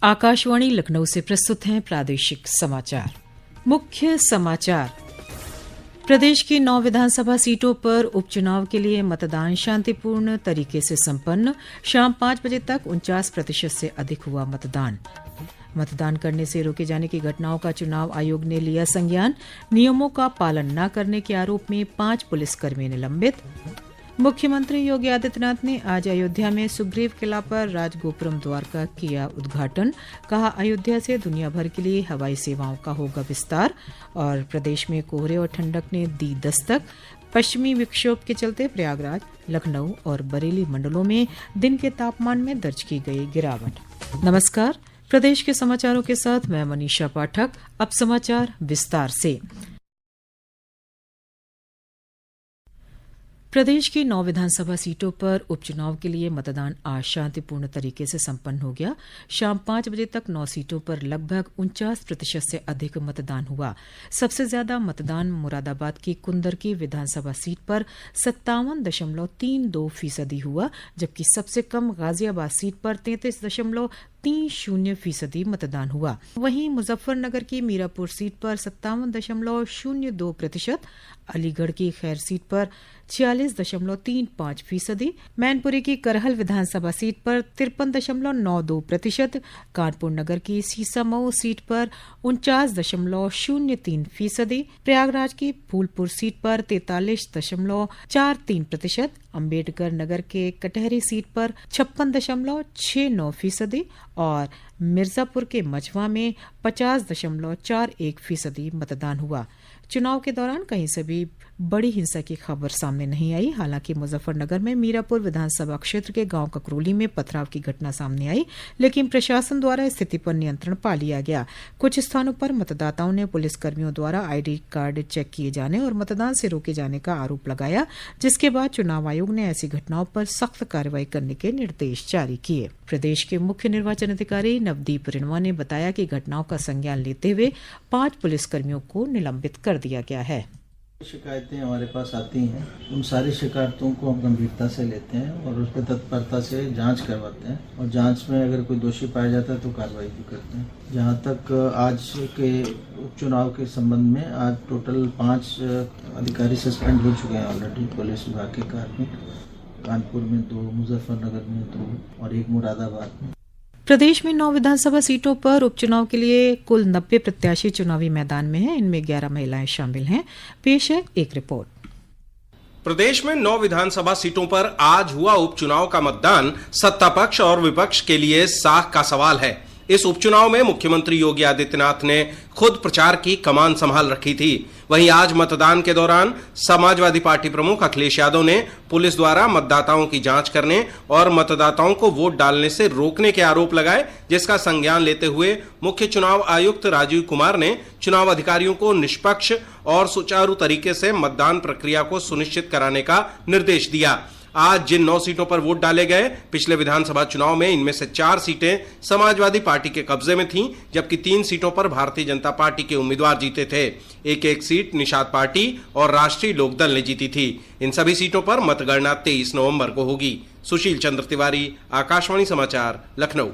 आकाशवाणी लखनऊ से प्रस्तुत हैं प्रादेशिक समाचार। मुख्य समाचार। प्रदेश की 9 विधानसभा सीटों पर उपचुनाव के लिए मतदान शांतिपूर्ण तरीके से संपन्न। शाम 5 बजे तक 49% से अधिक हुआ मतदान। मतदान करने से रोके जाने की घटनाओं का चुनाव आयोग ने लिया संज्ञान। नियमों का पालन न करने के आरोप में 5 पुलिसकर्मी निलंबित। मुख्यमंत्री योगी आदित्यनाथ ने आज अयोध्या में सुग्रीव किला पर राजगोपुरम द्वार का किया उद्घाटन। कहा, अयोध्या से दुनिया भर के लिए हवाई सेवाओं का होगा विस्तार। और प्रदेश में कोहरे और ठंडक ने दी दस्तक। पश्चिमी विक्षोभ के चलते प्रयागराज, लखनऊ और बरेली मंडलों में दिन के तापमान में दर्ज की गई गिरावट। नमस्कार, प्रदेश के समाचारों के साथ मैं मनीषा पाठक। अब समाचार विस्तार से। प्रदेश की 9 विधानसभा सीटों पर उपचुनाव के लिए मतदान आज शांतिपूर्ण तरीके से संपन्न हो गया। शाम 5 बजे तक 9 सीटों पर लगभग 49% से अधिक मतदान हुआ। सबसे ज्यादा मतदान मुरादाबाद की कुंदर की विधानसभा सीट पर 57.32% हुआ, जबकि सबसे कम गाजियाबाद सीट पर 33.30% मतदान हुआ। वहीं मुजफ्फरनगर की मीरापुर सीट पर 57.02%, अलीगढ़ की खैर सीट पर 46.35%, मैनपुरी की करहल विधानसभा सीट पर 53.92%, कानपुर नगर की सीसामऊ सीट पर 49.03%, प्रयागराज की फूलपुर सीट पर 43.43%, अम्बेडकर नगर के कटहरी सीट पर 56.69% और मिर्जापुर के मझवा में 50.41% मतदान हुआ। चुनाव के दौरान कहीं से भी बड़ी हिंसा की खबर सामने नहीं आई। हालांकि मुजफ्फरनगर में मीरापुर विधानसभा क्षेत्र के गांव ककरोली में पथराव की घटना सामने आई, लेकिन प्रशासन द्वारा स्थिति पर नियंत्रण पा लिया गया। कुछ स्थानों पर मतदाताओं ने पुलिसकर्मियों द्वारा आईडी कार्ड चेक किए जाने और मतदान से रोके जाने का आरोप लगाया, जिसके बाद चुनाव आयोग ने ऐसी घटनाओं पर सख्त कार्रवाई करने के निर्देश जारी किए। प्रदेश के मुख्य निर्वाचन अधिकारी नवदीप रिणवा ने बताया कि घटनाओं का संज्ञान लेते हुए 5 पुलिसकर्मियों को निलंबित कर दिया गया है। शिकायतें हमारे पास आती हैं, उन सारी शिकायतों को हम गंभीरता से लेते हैं और उस पर तत्परता से जांच करवाते हैं और जांच में अगर कोई दोषी पाया जाता है तो कार्रवाई भी करते हैं। जहां तक आज के उपचुनाव के संबंध में, आज टोटल 5 अधिकारी सस्पेंड हो चुके हैं ऑलरेडी पुलिस विभाग के कार्य में। कानपुर में 2, मुजफ्फरनगर में 2 और 1 मुरादाबाद में। प्रदेश में 9 विधानसभा सीटों पर उपचुनाव के लिए कुल 90 प्रत्याशी चुनावी मैदान में हैं। इनमें 11 महिलाएं शामिल हैं। पेश है एक रिपोर्ट। प्रदेश में 9 विधानसभा सीटों पर आज हुआ उपचुनाव का मतदान सत्ता पक्ष और विपक्ष के लिए साख का सवाल है। इस उपचुनाव में मुख्यमंत्री योगी आदित्यनाथ ने खुद प्रचार की कमान संभाल रखी थी। वहीं आज मतदान के दौरान समाजवादी पार्टी प्रमुख अखिलेश यादव ने पुलिस द्वारा मतदाताओं की जांच करने और मतदाताओं को वोट डालने से रोकने के आरोप लगाए, जिसका संज्ञान लेते हुए मुख्य चुनाव आयुक्त राजीव कुमार ने चुनाव अधिकारियों को निष्पक्ष और सुचारू तरीके से मतदान प्रक्रिया को सुनिश्चित कराने का निर्देश दिया। आज जिन 9 सीटों पर वोट डाले गए, पिछले विधानसभा चुनाव में इनमें से 4 सीटें समाजवादी पार्टी के कब्जे में थीं, जबकि 3 सीटों पर भारतीय जनता पार्टी के उम्मीदवार जीते थे। एक सीट निषाद पार्टी और राष्ट्रीय लोकदल ने जीती थी। इन सभी सीटों पर मतगणना 23 नवंबर को होगी। सुशील चंद्र तिवारी, आकाशवाणी समाचार, लखनऊ।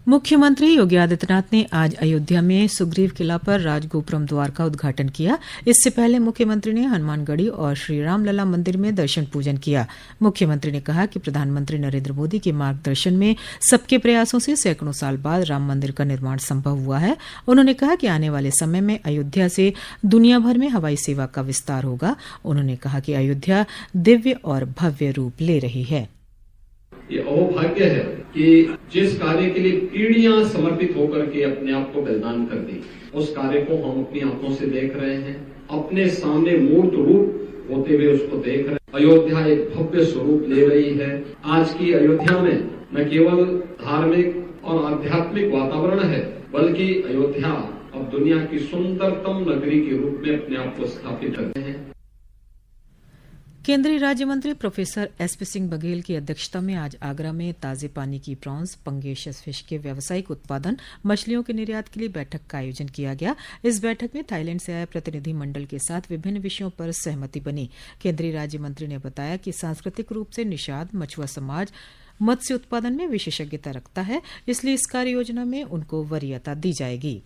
मुख्यमंत्री योगी आदित्यनाथ ने आज अयोध्या में सुग्रीव किला पर राजगोपुरम द्वार का उद्घाटन किया। इससे पहले मुख्यमंत्री ने हनुमानगढ़ी और श्री रामलला मंदिर में दर्शन पूजन किया। मुख्यमंत्री ने कहा कि प्रधानमंत्री नरेंद्र मोदी के मार्गदर्शन में सबके प्रयासों से सैकड़ों साल बाद राम मंदिर का निर्माण संभव हुआ है। उन्होंने कहा कि आने वाले समय में अयोध्या से दुनिया भर में हवाई सेवा का विस्तार होगा। उन्होंने कहा कि अयोध्या दिव्य और भव्य रूप ले रही है। ये अहोभाग्य है कि जिस कार्य के लिए पीढ़ियां समर्पित होकर के अपने आप को बलिदान कर दी, उस कार्य को हम अपनी आंखों से देख रहे हैं, अपने सामने मूर्त रूप होते हुए उसको देख रहे हैं। अयोध्या एक भव्य स्वरूप ले रही है। आज की अयोध्या में न केवल धार्मिक और आध्यात्मिक वातावरण है, बल्कि अयोध्या अब दुनिया की सुंदरतम नगरी के रूप में अपने आप को स्थापित कर रहे हैं। केंद्रीय राज्य मंत्री प्रोफेसर एसपी सिंह बघेल की अध्यक्षता में आज आगरा में ताजे पानी की प्रॉन्स, पंगेशस फिश के व्यावसायिक उत्पादन, मछलियों के निर्यात के लिए बैठक का आयोजन किया गया। इस बैठक में थाईलैंड से आए प्रतिनिधि मंडल के साथ विभिन्न विषयों पर सहमति बनी। केंद्रीय राज्य मंत्री ने बताया कि सांस्कृतिक रूप से निषाद, मछुआ समाज, मत्स्य उत्पादन में विशेषज्ञता रखता है, इसलिए इस कार्य योजना में उनको वरीयता दी जाएगी।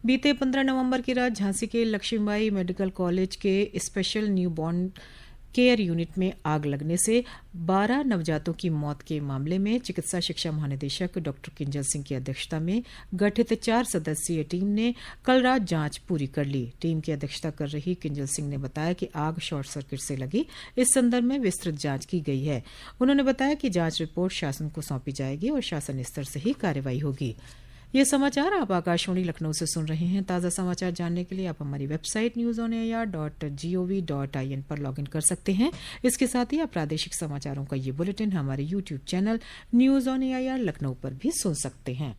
बीते 15 नवंबर की रात झांसी के लक्ष्मीबाई मेडिकल कॉलेज के स्पेशल न्यूबॉर्न केयर यूनिट में आग लगने से 12 नवजातों की मौत के मामले में चिकित्सा शिक्षा महानिदेशक डॉक्टर किंजल सिंह की अध्यक्षता में गठित 4 सदस्यीय टीम ने कल रात जांच पूरी कर ली। टीम की अध्यक्षता कर रही किंजल सिंह ने बताया कि आग शॉर्ट सर्किट से लगी। इस संदर्भ में विस्तृत जांच की गई है। उन्होंने बताया कि जांच रिपोर्ट शासन को सौंपी जाएगी और शासन स्तर से ही कार्रवाई होगी। ये समाचार आप आकाशवाणी लखनऊ से सुन रहे हैं। ताज़ा समाचार जानने के लिए आप हमारी वेबसाइट newsonair.gov.in पर लॉगिन कर सकते हैं। इसके साथ ही आप प्रादेशिक समाचारों का ये बुलेटिन हमारे YouTube channel news on AIR Lucknow पर भी सुन सकते हैं।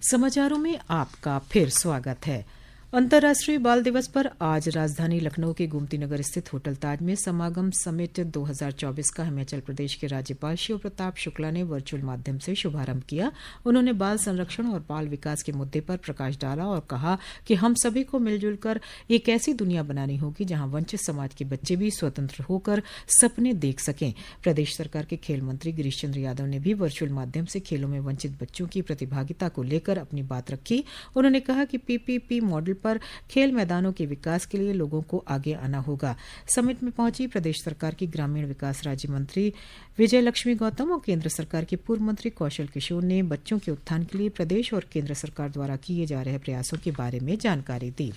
समाचारों में आपका फिर स्वागत है। अंतर्राष्ट्रीय बाल दिवस पर आज राजधानी लखनऊ के गोमती नगर स्थित होटल ताज में समागम समिट 2024 का हिमाचल प्रदेश के राज्यपाल शिव प्रताप शुक्ला ने वर्चुअल माध्यम से शुभारंभ किया। उन्होंने बाल संरक्षण और बाल विकास के मुद्दे पर प्रकाश डाला और कहा कि हम सभी को मिलजुल कर एक ऐसी दुनिया बनानी होगी जहां वंचित समाज के बच्चे भी स्वतंत्र होकर सपने देख सकें। प्रदेश सरकार के खेल मंत्री गिरीश चंद्र यादव ने भी वर्चुअल माध्यम से खेलों में वंचित बच्चों की प्रतिभागिता को लेकर अपनी बात रखी। उन्होंने कहा कि पीपीपी मॉडल पर खेल मैदानों के विकास के लिए लोगों को आगे आना होगा। समिट में पहुंची प्रदेश सरकार की ग्रामीण विकास राज्य मंत्री विजय लक्ष्मी गौतम और केंद्र सरकार के पूर्व मंत्री कौशल किशोर ने बच्चों के उत्थान के लिए प्रदेश और केंद्र सरकार द्वारा किए जा रहे प्रयासों के बारे में जानकारी दी।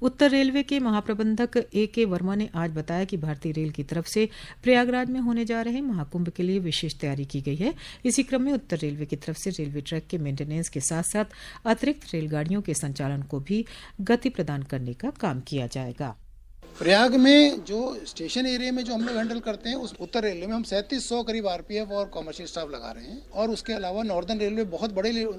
उत्तर रेलवे के महाप्रबंधक A.K. वर्मा ने आज बताया कि भारतीय रेल की तरफ से प्रयागराज में होने जा रहे महाकुंभ के लिए विशेष तैयारी की गई है। इसी क्रम में उत्तर रेलवे की तरफ से रेलवे ट्रैक के मेंटेनेंस के साथ साथ अतिरिक्त रेलगाड़ियों के संचालन को भी गति प्रदान करने का काम किया जाएगा। प्रयाग में जो स्टेशन एरिया में जो हम लोग हैंडल करते हैं, उस उत्तर रेलवे में हम 3700 करीब आरपीएफ और कमर्शियल स्टाफ लगा रहे हैं। और उसके अलावा northern railway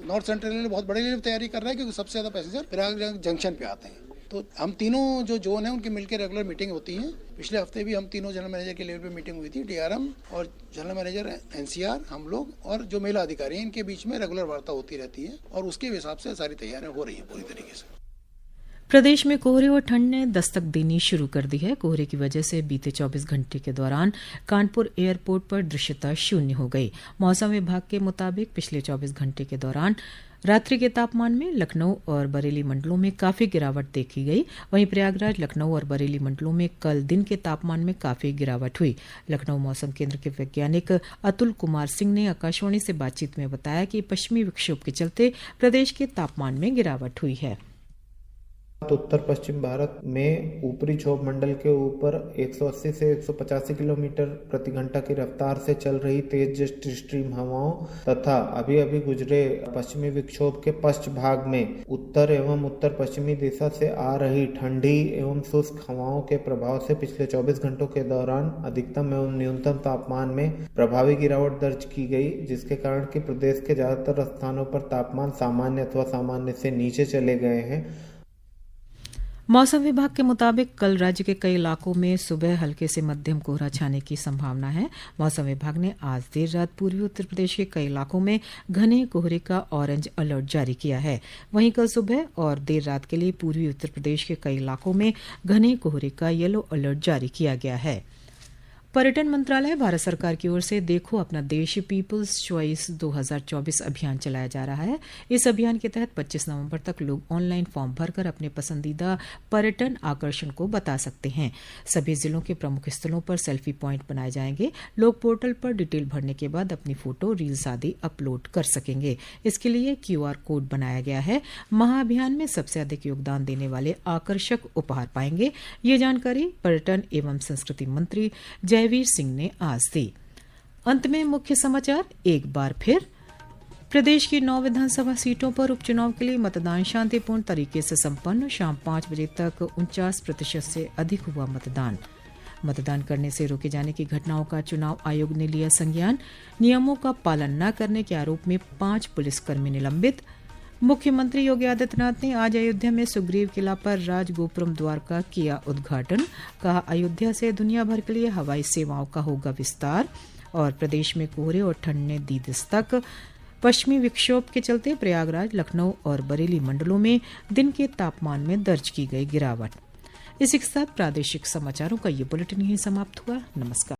north central railway बहुत बड़े लेवल तैयारी कर रहा है, क्योंकि सबसे ज्यादा पैसेंजर प्रयाग जंक्शन पे आते हैं। तो हम तीनों जो जोन है उनकी मिलकर रेगुलर मीटिंग होती है। पिछले हफ्ते भी हम तीनों जनरल मैनेजर के लेवल पे मीटिंग हुई थी। डीआरएम और जनरल मैनेजर एनसीआर, हम लोग और जो महिला अधिकारी हैं, इनके बीच में रेगुलर वार्ता होती रहती है और उसके हिसाब से सारी तैयारियां हो रही हैं पूरी तरीके से। प्रदेश में कोहरे और ठंड ने दस्तक देनी शुरू कर दी है। कोहरे की वजह से बीते 24 घंटे के दौरान कानपुर एयरपोर्ट पर दृश्यता शून्य हो गई। मौसम विभाग के मुताबिक पिछले 24 घंटे के दौरान रात्रि के तापमान में लखनऊ और बरेली मंडलों में काफी गिरावट देखी गई। वहीं प्रयागराज, लखनऊ और बरेली मंडलों में कल दिन के तापमान में काफी गिरावट हुई। लखनऊ मौसम केंद्र के वैज्ञानिक अतुल कुमार सिंह ने आकाशवाणी से बातचीत में बताया कि पश्चिमी विक्षोभ के चलते प्रदेश के तापमान में गिरावट हुई है। उत्तर पश्चिम भारत में ऊपरी क्षोभ मंडल के ऊपर 180 से 185 किलोमीटर प्रति घंटा की रफ्तार से चल रही तेज जेट स्ट्रीम हवाओं तथा अभी अभी गुजरे पश्चिमी विक्षोभ के पश्चिम भाग में उत्तर एवं उत्तर पश्चिमी दिशा से आ रही ठंडी एवं शुष्क हवाओं के प्रभाव से पिछले 24 घंटों के दौरान अधिकतम एवं न्यूनतम तापमान में प्रभावी गिरावट दर्ज की गई, जिसके कारण कि प्रदेश के ज्यादातर स्थानों पर तापमान सामान्य अथवा सामान्य से नीचे चले गए हैं। मौसम विभाग के मुताबिक कल राज्य के कई इलाकों में सुबह हल्के से मध्यम कोहरा छाने की संभावना है। मौसम विभाग ने आज देर रात पूर्वी उत्तर प्रदेश के कई इलाकों में घने कोहरे का ऑरेंज अलर्ट जारी किया है। वहीं कल सुबह और देर रात के लिए पूर्वी उत्तर प्रदेश के कई इलाकों में घने कोहरे का येलो अलर्ट जारी किया गया है। पर्यटन मंत्रालय भारत सरकार की ओर से देखो अपना देश पीपल्स चॉइस 2024 अभियान चलाया जा रहा है। इस अभियान के तहत 25 नवंबर तक लोग ऑनलाइन फॉर्म भरकर अपने पसंदीदा पर्यटन आकर्षण को बता सकते हैं। सभी जिलों के प्रमुख स्थलों पर सेल्फी पॉइंट बनाए जाएंगे। लोग पोर्टल पर डिटेल भरने के बाद अपनी फोटो, रील्स आदि अपलोड कर सकेंगे। इसके लिए QR कोड बनाया गया है। महाअभियान में सबसे अधिक योगदान देने वाले आकर्षक उपहार पाएंगे। ये जानकारी पर्यटन एवं संस्कृति मंत्री जयवीर सिंह ने आज दी। अंत में मुख्य समाचार एक बार फिर। प्रदेश की 9 विधानसभा सीटों पर उपचुनाव के लिए मतदान शांतिपूर्ण तरीके से संपन्न। शाम 5 बजे तक 49% से अधिक हुआ मतदान। मतदान करने से रोके जाने की घटनाओं का चुनाव आयोग ने लिया संज्ञान। नियमों का पालन न करने के आरोप में 5 पुलिसकर्मी निलंबित। मुख्यमंत्री योगी आदित्यनाथ ने आज अयोध्या में सुग्रीव किला पर राजगोपुरम द्वार का किया उद्घाटन। कहा, अयोध्या से दुनिया भर के लिए हवाई सेवाओं का होगा विस्तार। और प्रदेश में कोहरे और ठंड ने दी दस्तक। पश्चिमी विक्षोभ के चलते प्रयागराज, लखनऊ और बरेली मंडलों में दिन के तापमान में दर्ज की गई गिरावट। इसी के साथ प्रादेशिक समाचारों का ये बुलेटिन यहीं समाप्त हुआ। नमस्कार।